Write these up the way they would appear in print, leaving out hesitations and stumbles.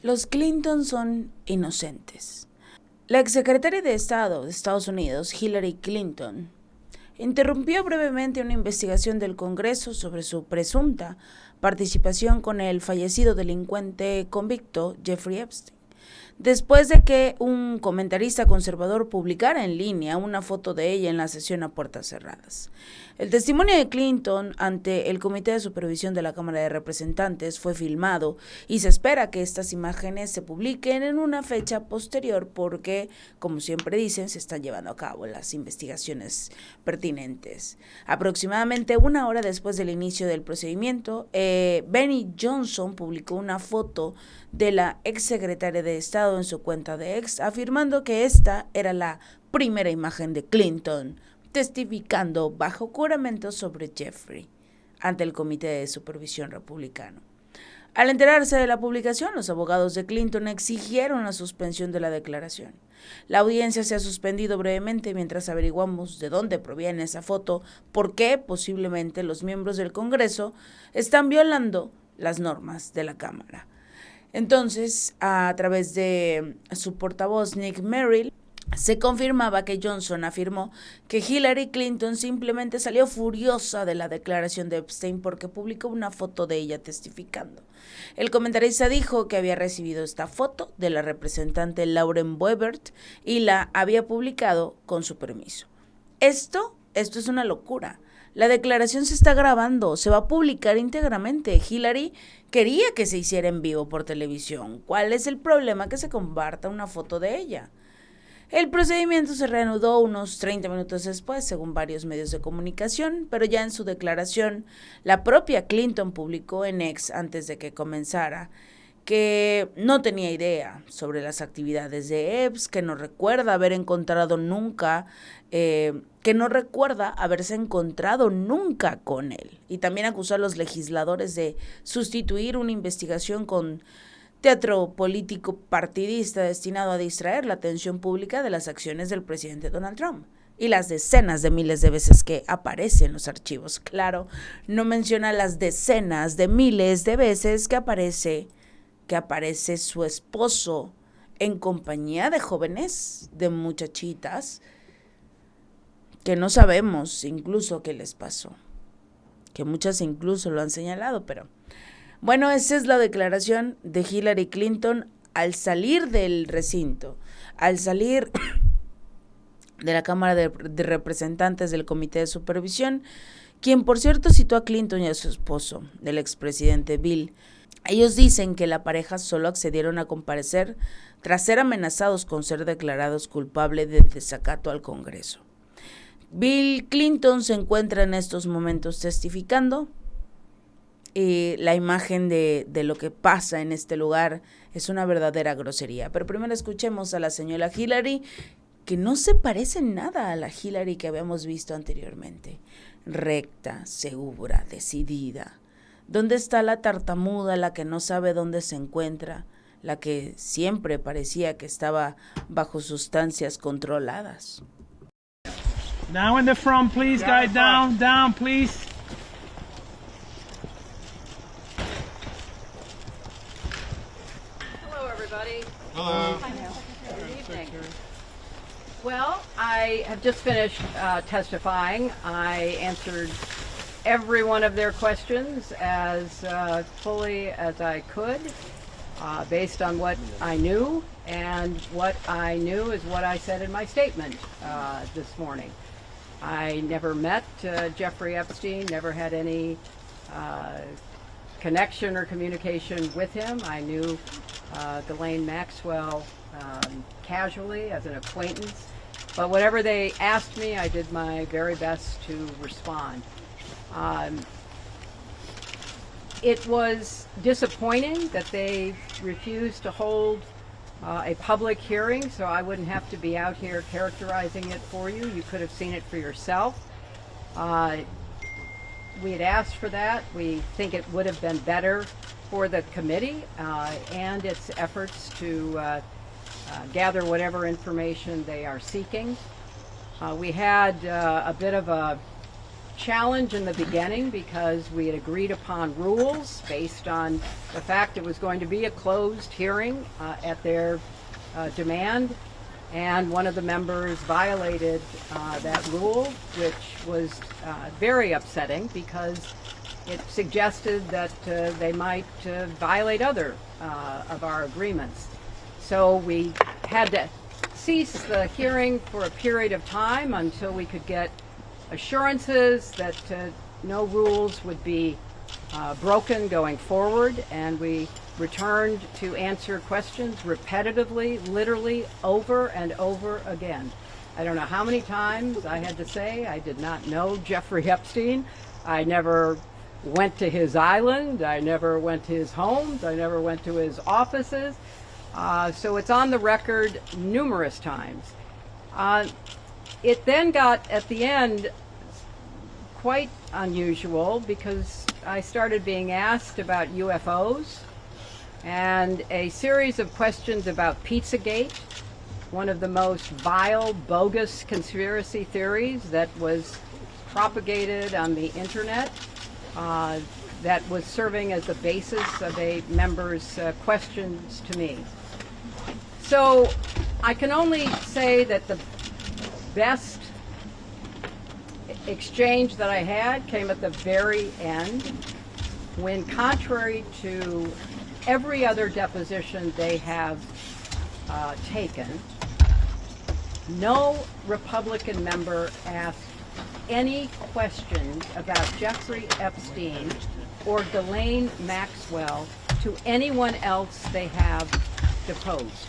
Los Clinton son inocentes. La exsecretaria de Estado de Estados Unidos, Hillary Clinton, interrumpió brevemente una investigación del Congreso sobre su presunta participación con el fallecido delincuente convicto Jeffrey Epstein, después de que un comentarista conservador publicara en línea una foto de ella en la sesión a puertas cerradas. El testimonio de Clinton ante el Comité de Supervisión de la Cámara de Representantes fue filmado y se espera que estas imágenes se publiquen en una fecha posterior porque, como siempre dicen, se están llevando a cabo las investigaciones pertinentes. Aproximadamente una hora después del inicio del procedimiento, Benny Johnson publicó una foto de la exsecretaria de Estado en su cuenta de X, afirmando que esta era la primera imagen de Clinton testificando bajo juramento sobre Jeffrey ante el Comité de Supervisión Republicano. Al enterarse de la publicación, los abogados de Clinton exigieron la suspensión de la declaración. La audiencia se ha suspendido brevemente mientras averiguamos de dónde proviene esa foto, porque posiblemente los miembros del Congreso están violando las normas de la Cámara. Entonces, a través de su portavoz Nick Merrill, se confirmaba que Johnson afirmó que Hillary Clinton simplemente salió furiosa de la declaración de Epstein porque publicó una foto de ella testificando. El comentarista dijo que había recibido esta foto de la representante Lauren Boebert y la había publicado con su permiso. Esto es una locura. La declaración se está grabando, se va a publicar íntegramente. Hillary quería que se hiciera en vivo por televisión. ¿Cuál es el problema que se comparta una foto de ella? El procedimiento se reanudó unos 30 minutos después, según varios medios de comunicación, pero ya en su declaración, la propia Clinton publicó en X antes de que comenzara que no tenía idea sobre las actividades de Epps, que no recuerda haber encontrado nunca, que no recuerda haberse encontrado nunca con él. Y también acusó a los legisladores de sustituir una investigación con teatro político partidista destinado a distraer la atención pública de las acciones del presidente Donald Trump y las decenas de miles de veces que aparece en los archivos. Claro, no menciona las decenas de miles de veces que aparece su esposo en compañía de jóvenes, de muchachitas, que no sabemos incluso qué les pasó, que muchas incluso lo han señalado, pero bueno, esa es la declaración de Hillary Clinton al salir del recinto, al salir de la Cámara de Representantes del Comité de Supervisión, quien por cierto citó a Clinton y a su esposo, del expresidente Bill. Ellos dicen que la pareja solo accedieron a comparecer tras ser amenazados con ser declarados culpables de desacato al Congreso. Bill Clinton se encuentra en estos momentos testificando. Y la imagen de lo que pasa en este lugar es una verdadera grosería. Pero primero escuchemos a la señora Hillary, que no se parece en nada a la Hillary que habíamos visto anteriormente. Recta, segura, decidida. ¿Dónde está la tartamuda, la que no sabe dónde se encuentra, la que siempre parecía que estaba bajo sustancias controladas? Now in the front, please, guys. Down, please. Hello. Good evening. Well, I have just finished testifying. I answered every one of their questions as fully as I could, based on what I knew, and what I knew is what I said in my statement this morning. I never met Jeffrey Epstein, never had any connection or communication with him. I knew Ghislaine Maxwell casually as an acquaintance, but whatever they asked me, I did my very best to respond. It was disappointing that they refused to hold a public hearing, so I wouldn't have to be out here characterizing it for you. You could have seen it for yourself. We had asked for that. We think it would have been better for the committee and its efforts to gather whatever information they are seeking. We had a bit of a challenge in the beginning because we had agreed upon rules based on the fact it was going to be a closed hearing at their demand, and one of the members violated that rule, which was very upsetting because it suggested that they might violate other of our agreements. So we had to cease the hearing for a period of time until we could get assurances that no rules would be broken going forward, and we returned to answer questions repetitively, literally over and over again. I don't know how many times I had to say I did not know Jeffrey Epstein. I never went to his island. I never went to his homes. I never went to his offices. So it's on the record numerous times. It then got, at the end, quite unusual because I started being asked about UFOs and a series of questions about Pizzagate, one of the most vile, bogus conspiracy theories that was propagated on the internet, that was serving as the basis of a member's questions to me. So I can only say that the best exchange that I had came at the very end, when, contrary to every other deposition they have taken, no Republican member asked any questions about Jeffrey Epstein or Ghislaine Maxwell to anyone else they have deposed.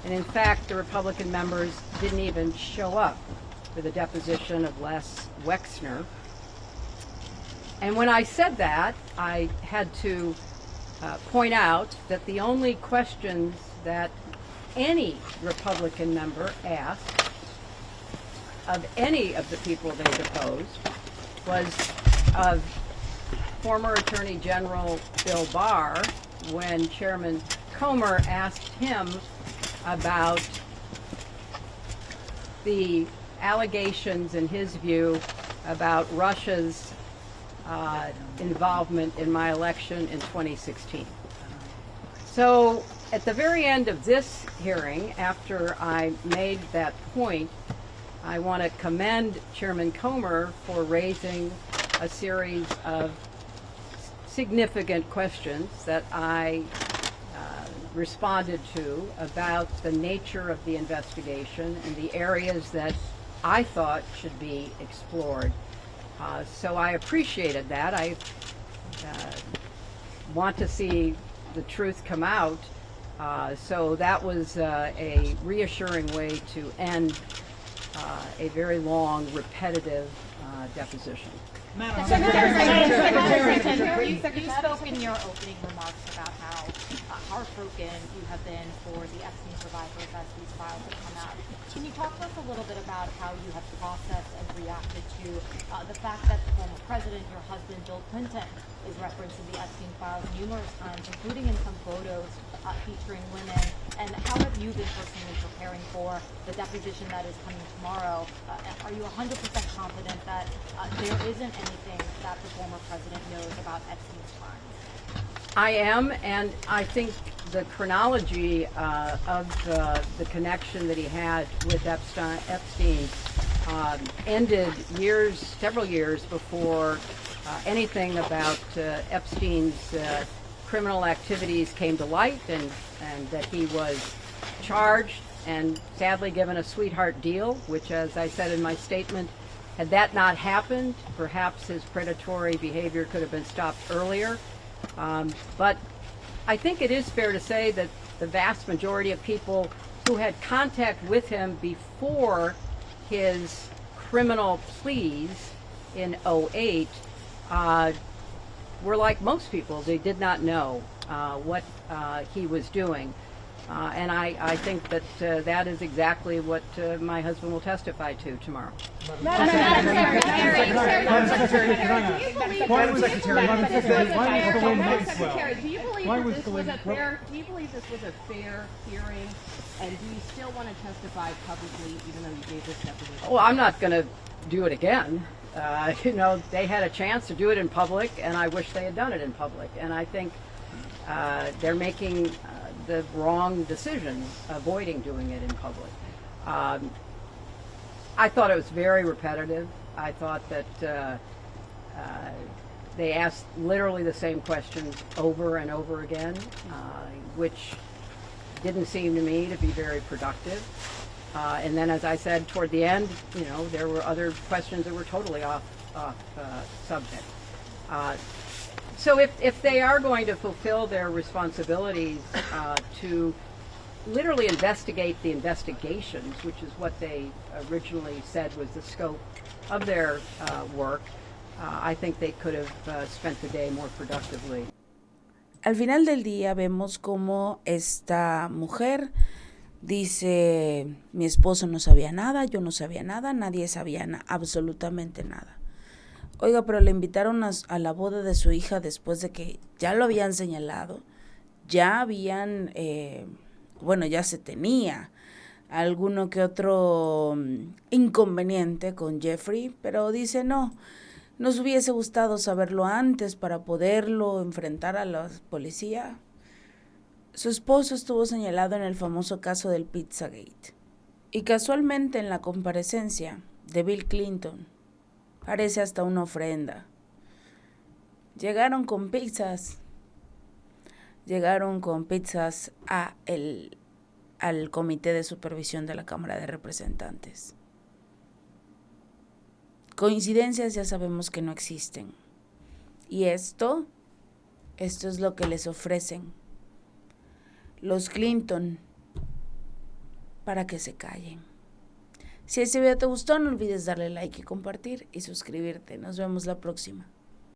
And in fact, the Republican members didn't even show up for the deposition of Les Wexner. And when I said that, I had to point out that the only questions that any Republican member asked of any of the people they deposed was of former Attorney General Bill Barr, when Chairman Comer asked him about the allegations, in his view, about Russia's involvement in my election in 2016. So at the very end of this hearing, after I made that point, I want to commend Chairman Comer for raising a series of significant questions that I responded to about the nature of the investigation and the areas that I thought should be explored. So I appreciated that. I want to see the truth come out. So that was a reassuring way to end a very long, repetitive deposition. Secretary, you spoke in your opening remarks about how heartbroken you have been for the Epstein survivors as these files have come out. Can you talk to us a little bit about how you have processed and reacted to the fact that the former president, your husband, Bill Clinton, is referenced in the Epstein files numerous times, including in some photos featuring women? And how have you been personally preparing for the deposition that is coming tomorrow? Are you 100% confident that there isn't anything that the former president knows about Epstein's crimes? I am, and I think the chronology of the connection that he had with Epstein ended several years before anything about Epstein's criminal activities came to light, and that he was charged and sadly given a sweetheart deal, which, as I said in my statement, had that not happened, perhaps his predatory behavior could have been stopped earlier. But I think it is fair to say that the vast majority of people who had contact with him before his criminal pleas in 2008 were like most people. They did not know what he was doing. And I think that that is exactly what my husband will testify to tomorrow. Madam Secretary, do you believe this was a fair hearing, and do you still want to testify publicly, even though you gave this deposition? Well, I'm not going to do it again. You know, they had a chance to do it in public, and I wish they had done it in public. And I think they're making the wrong decision, avoiding doing it in public. I thought it was very repetitive. I thought that they asked literally the same questions over and over again, which didn't seem to me to be very productive. And then, as I said, toward the end, you know, there were other questions that were totally off subject. So if they are going to fulfill their responsibilities to literally investigate the investigations, which is what they originally said was the scope of their work, I think they could have spent the day more productively. Al final del día vemos cómo esta mujer dice, mi esposo no sabía nada, yo no sabía nada, nadie sabía absolutamente nada. Oiga, pero le invitaron a la boda de su hija después de que ya lo habían señalado, ya habían, ya se tenía alguno que otro inconveniente con Jeffrey, pero dice no, nos hubiese gustado saberlo antes para poderlo enfrentar a la policía. Su esposo estuvo señalado en el famoso caso del Pizzagate. Y casualmente en la comparecencia de Bill Clinton parece hasta una ofrenda. Llegaron con pizzas al Comité de Supervisión de la Cámara de Representantes. Coincidencias ya sabemos que no existen. Y esto es lo que les ofrecen los Clinton para que se callen. Si este video te gustó, no olvides darle like y compartir y suscribirte. Nos vemos la próxima.